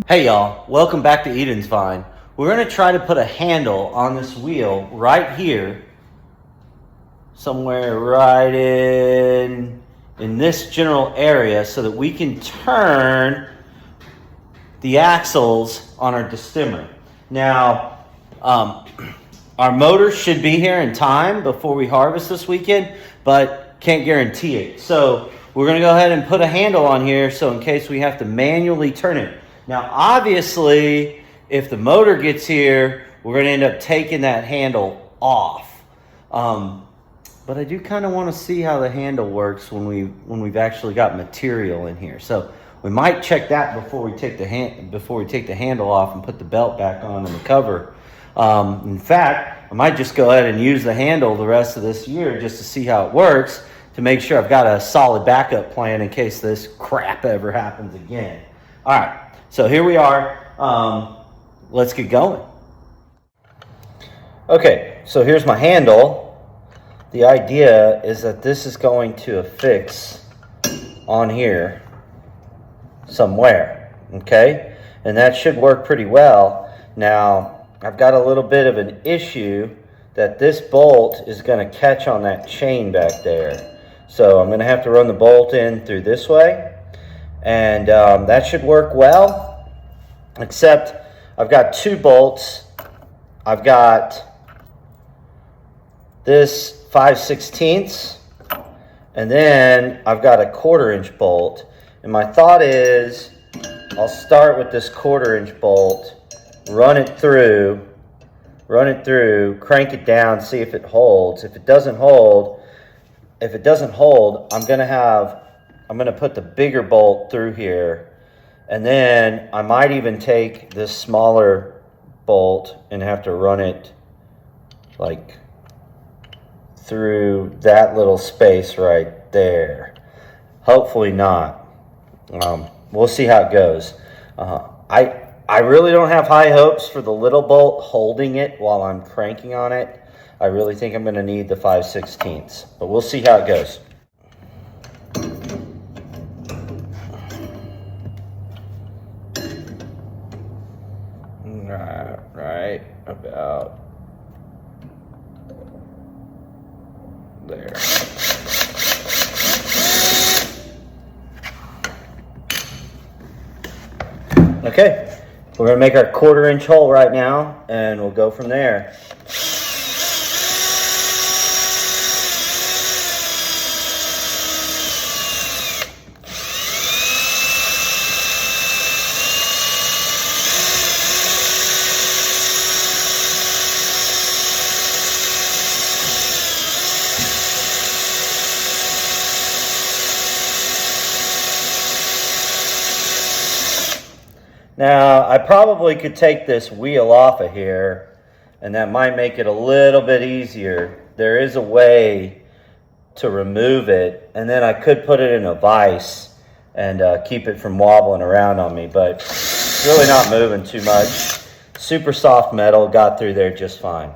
Hey y'all, welcome back to Eden's Vine. We're going to try to put a handle on this wheel right here, somewhere right in this general area, so that we can turn the axles on our Destemmer. Now, our motor should be here in time before we harvest this weekend, but can't guarantee it. So we're going to go ahead and put a handle on here so in case we have to manually turn it. Now, obviously, if the motor gets here, we're going to end up taking that handle off. But I do kind of want to see how the handle works when we've actually got material in here. So we might check that before we take the handle off and put the belt back on and the cover. In fact, I might just go ahead and use the handle the rest of this year just to see how it works, to make sure I've got a solid backup plan in case this crap ever happens again. All right. So here we are. Let's get going. Okay, so here's my handle. The idea is that this is going to affix on here somewhere, okay? And that should work pretty well. Now, I've got a little bit of an issue that this bolt is going to catch on that chain back there. So I'm going to have to run the bolt in through this way. And that should work well, except I've got two bolts. I've got this 5/16, and then I've got a 1/4-inch bolt. And my thought is I'll start with this 1/4-inch bolt, run it through, crank it down, see if it holds. If it doesn't hold, I'm going to put the bigger bolt through here, and then I might even take this smaller bolt and have to run it like through that little space right there. Hopefully not. We'll see how it goes. I really don't have high hopes for the little bolt holding it while I'm cranking on it. I really think I'm going to need the 5/16, but we'll see how it goes. Right about there. Okay, we're going to make our 1/4-inch hole right now, and we'll go from there. Now, I probably could take this wheel off of here, and that might make it a little bit easier. There is a way to remove it, and then I could put it in a vise and keep it from wobbling around on me, but it's really not moving too much. Super soft metal, got through there just fine.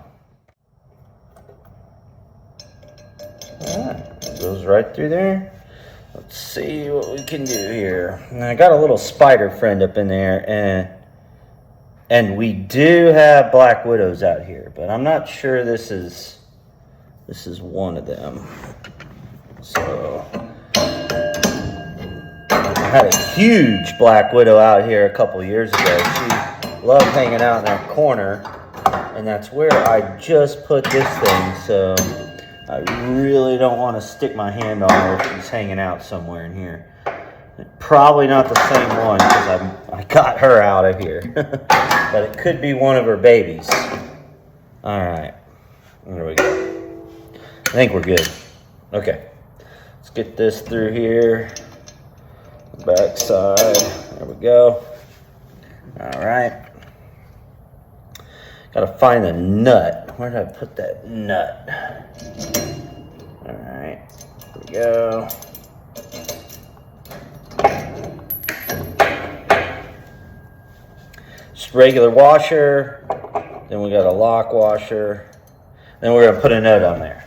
All right, it goes right through there. Let's see what we can do here. Now, I got a little spider friend up in there, and we do have black widows out here, but I'm not sure this is one of them. So I had a huge black widow out here a couple years ago. She loved hanging out in that corner, and that's where I just put this thing. So I really don't want to stick my hand on her if she's hanging out somewhere in here. Probably not the same one because I got her out of here. But it could be one of her babies. All right. There we go. I think we're good. Okay. Let's get this through here. Back side. There we go. All right. Got to find the nut. Where did I put that nut? All right, here we go. Just regular washer. Then we got a lock washer. Then we're going to put a nut on there.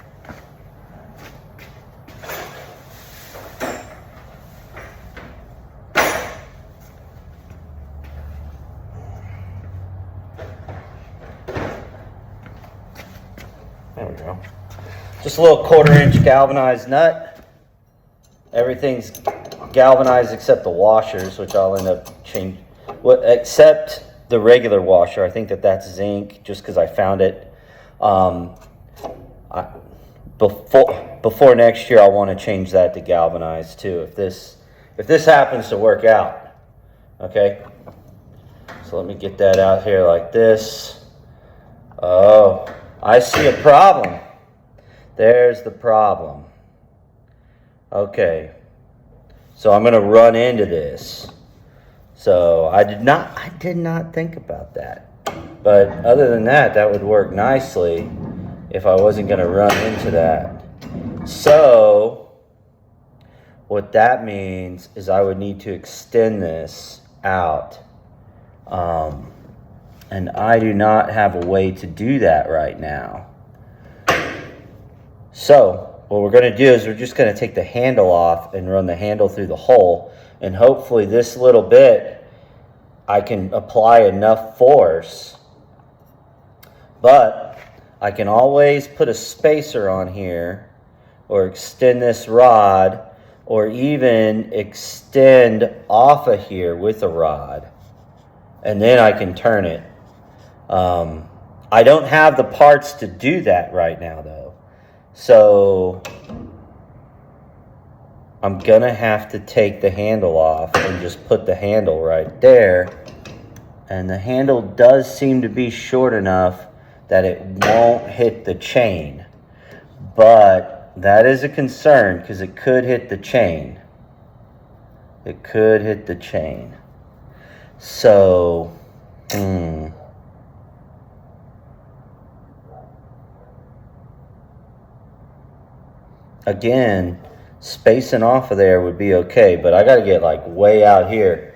we go. Just a little 1/4-inch galvanized nut. Everything's galvanized except the washers, which I'll end up changing. Well, except the regular washer. I think that's zinc, just because I found it. Before next year, I want to change that to galvanized too. If this happens to work out, okay. So let me get that out here like this. Oh, I see a problem. There's the problem. Okay, so I'm gonna run into this. So I did not think about that. But other than that, that would work nicely if I wasn't gonna run into that. So what that means is I would need to extend this out. And I do not have a way to do that right now. So what we're going to do is we're just going to take the handle off and run the handle through the hole. And hopefully this little bit, I can apply enough force. But I can always put a spacer on here, or extend this rod, or even extend off of here with a rod. And then I can turn it. I don't have the parts to do that right now though. So I'm gonna have to take the handle off and just put the handle right there. And the handle does seem to be short enough that it won't hit the chain. But that is a concern because it could hit the chain. It could hit the chain. So, again, spacing off of there would be okay, but I got to get like way out here.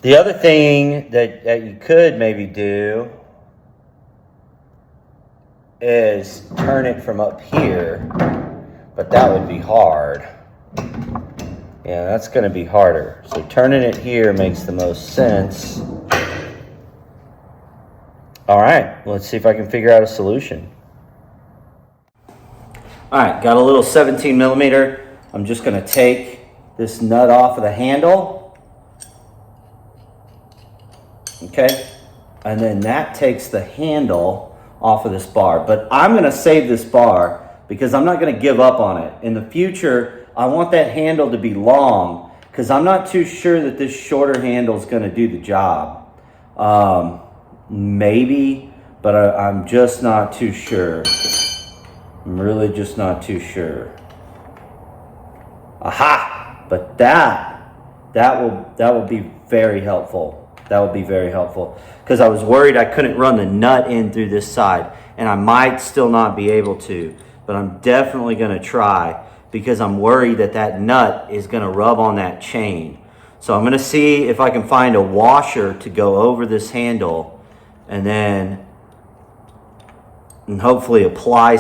The other thing that you could maybe do is turn it from up here, but that would be hard. Yeah, that's going to be harder. So turning it here makes the most sense. All right, let's see if I can figure out a solution. All right, got a little 17 millimeter. I'm just going to take this nut off of the handle. Okay, and then that takes the handle off of this bar. But I'm going to save this bar because I'm not going to give up on it. In the future, I want that handle to be long because I'm not too sure that this shorter handle is going to do the job. Maybe, but I'm just not too sure. I'm really just not too sure. Aha! But that will be very helpful. That would be very helpful because I was worried I couldn't run the nut in through this side, and I might still not be able to, but I'm definitely going to try because I'm worried that that nut is going to rub on that chain. So I'm going to see if I can find a washer to go over this handle and then hopefully apply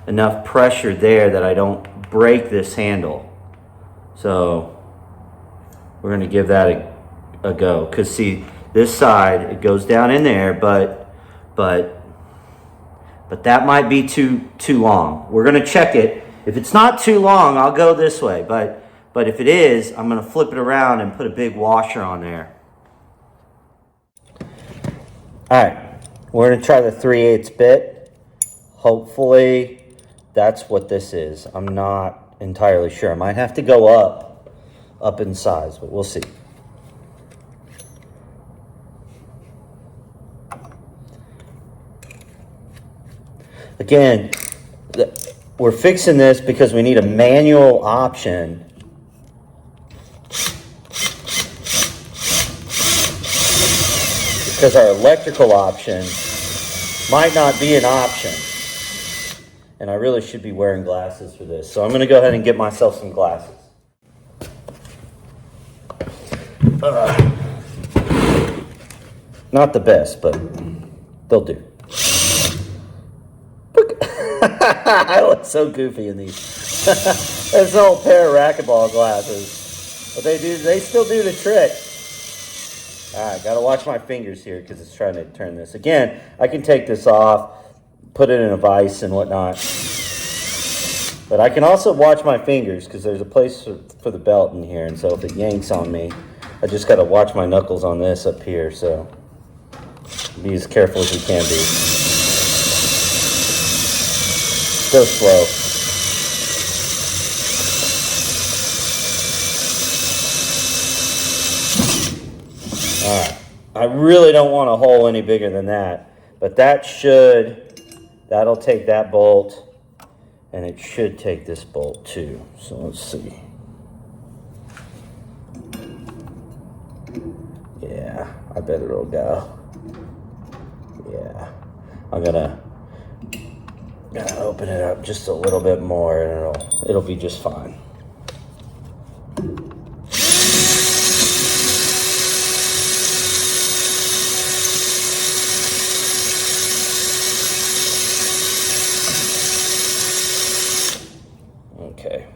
enough pressure there that I don't break this handle. So we're going to give that a go, because see, this side, it goes down in there, but that might be too long. We're going to check it. If it's not too long, I'll go this way, but if it is, I'm going to flip it around and put a big washer on there. All right, we're going to try the 3/8 bit. Hopefully that's what this is. I'm not entirely sure. I might have to go up in size, but we'll see. Again, we're fixing this because we need a manual option. Because our electrical option might not be an option. And I really should be wearing glasses for this. So I'm going to go ahead and get myself some glasses. Not the best, but they'll do. I look so goofy in these. There's an old pair of racquetball glasses. But they still do the trick. All right, gotta watch my fingers here because it's trying to turn this. Again, I can take this off, put it in a vise and whatnot. But I can also watch my fingers because there's a place for the belt in here. And so if it yanks on me, I just gotta watch my knuckles on this up here. So be as careful as you can be. Go slow. All right. I really don't want a hole any bigger than that, but that'll take that bolt, and it should take this bolt too. So let's see. Yeah, I bet it'll go. Yeah, I'm gonna open it up just a little bit more, and it'll be just fine. Okay,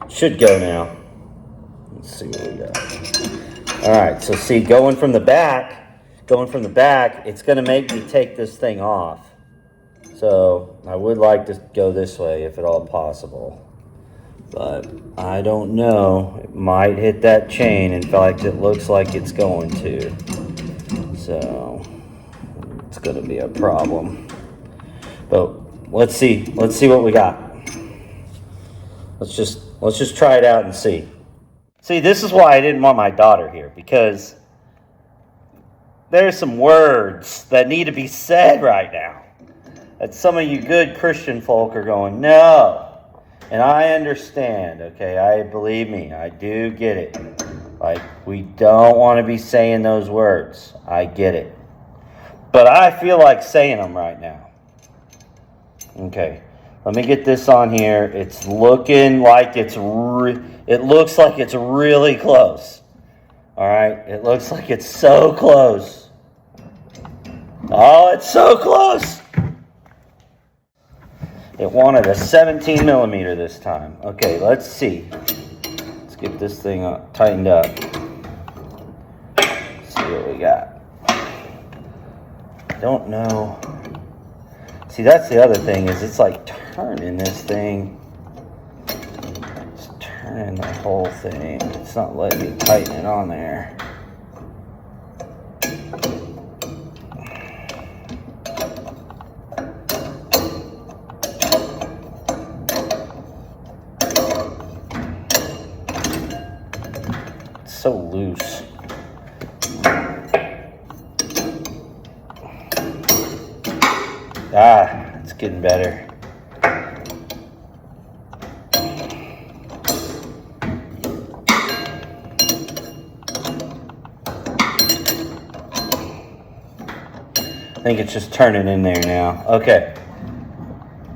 should go now. Let's see what we got. All right, so see, going from the back, it's gonna make me take this thing off. So I would like to go this way if at all possible, but I don't know. It might hit that chain. In fact, it looks like it's going to. So it's gonna be a problem. But let's see what we got. Let's just try it out and see. See, this is why I didn't want my daughter here, because there's some words that need to be said right now that some of you good Christian folk are going, no. And I understand, okay? Believe me, I do get it. Like, we don't want to be saying those words. I get it. But I feel like saying them right now. Okay. Let me get this on here. It's looking like it looks like it's really close. All right? It looks like it's so close. Oh, it's so close. It wanted a 17 millimeter this time. Okay, let's see. Let's get this thing tightened up. Let's see what we got. I don't know. See, that's the other thing, is it's like turning this thing. It's turning the whole thing. It's not letting me tighten it on there. It's so loose. Ah, it's getting better. I think it's just turning in there now. Okay.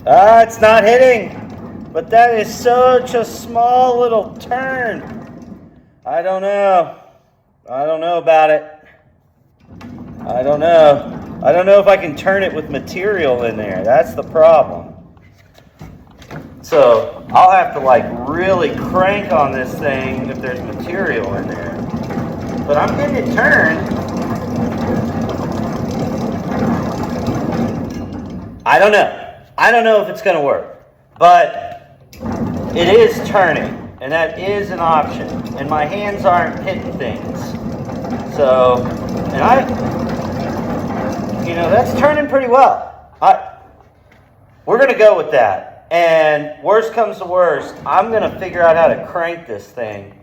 Ah, it's not hitting. But that is such a small little turn. I don't know. I don't know about it. I don't know. I don't know if I can turn it with material in there. That's the problem. So I'll have to like really crank on this thing if there's material in there. But I'm getting it turned. I don't know. I don't know if it's going to work. But it is turning. And that is an option. And my hands aren't hitting things. So, that's turning pretty well. We're going to go with that. And worst comes to worst, I'm going to figure out how to crank this thing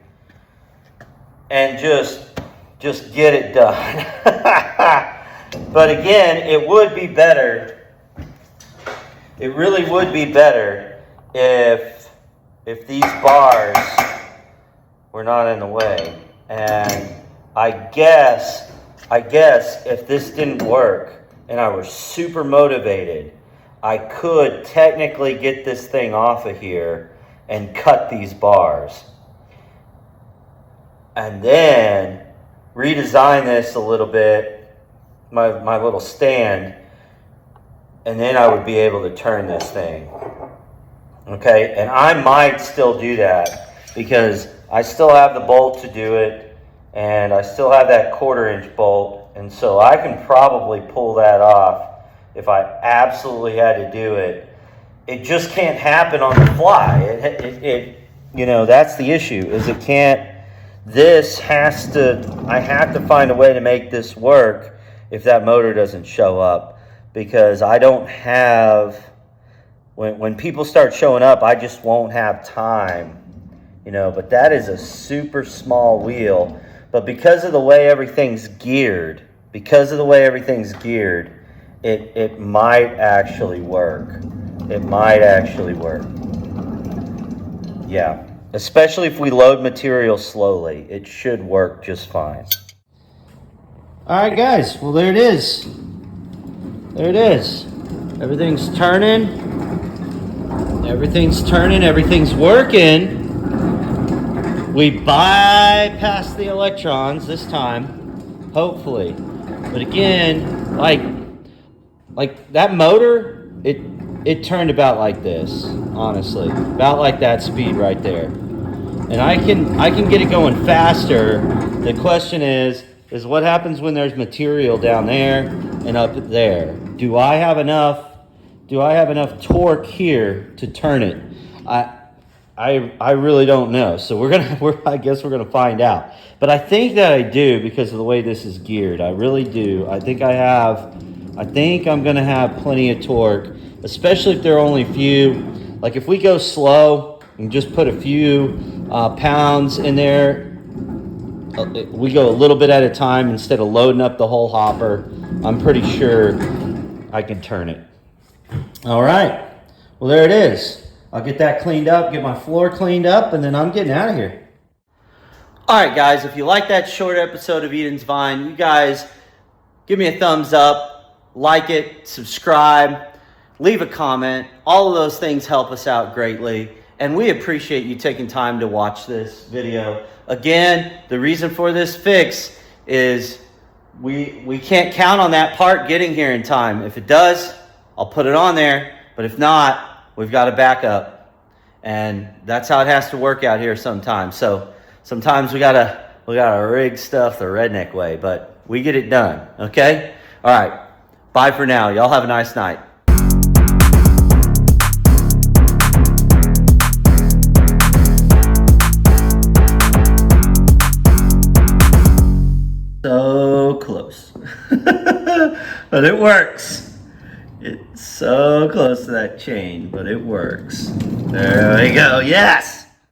and just get it done. But again, it would be better. It really would be better if these bars were not in the way. And I guess if this didn't work and I were super motivated, I could technically get this thing off of here and cut these bars. And then redesign this a little bit, my little stand, and then I would be able to turn this thing. Okay, and I might still do that because I still have the bolt to do it, and I still have that 1/4 inch bolt, and so I can probably pull that off if I absolutely had to do it. It just can't happen on the fly. It you know, that's the issue, is it can't. I have to find a way to make this work if that motor doesn't show up, because I don't have, when people start showing up, I just won't have time, you know. But that is a super small wheel, but because of the way everything's geared, it might actually work. It might actually work. Yeah. Especially if we load material slowly, it should work just fine. All right, guys. Well, there it is. There it is. Everything's turning. Everything's working. We bypassed the electrons this time, hopefully. But again, like that motor, it turned about like this, honestly, about like that speed right there. And I can get it going faster. The question is what happens when there's material down there and up there? Do I have enough torque here to turn it? I really don't know. So I guess we're gonna find out. But I think that I do, because of the way this is geared. I really do. I think I'm gonna have plenty of torque, especially if there are only a few. Like if we go slow and just put a few pounds in there, we go a little bit at a time instead of loading up the whole hopper, I'm pretty sure I can turn it. All right, well, there it is. I'll get that cleaned up, get my floor cleaned up, and then I'm getting out of here. All right, guys, if you like that short episode of Eden's Vine, you guys give me a thumbs up, like it, subscribe, leave a comment. All of those things help us out greatly, and we appreciate you taking time to watch this video. Again, the reason for this fix is we can't count on that part getting here in time. If it does, I'll put it on there, but if not, we've got a backup, and that's how it has to work out here sometimes. So sometimes we gotta rig stuff the redneck way, but we get it done, okay? All right, bye for now. Y'all have a nice night. So close. But it works. It's so close to that chain, but it works. There we go. Yes!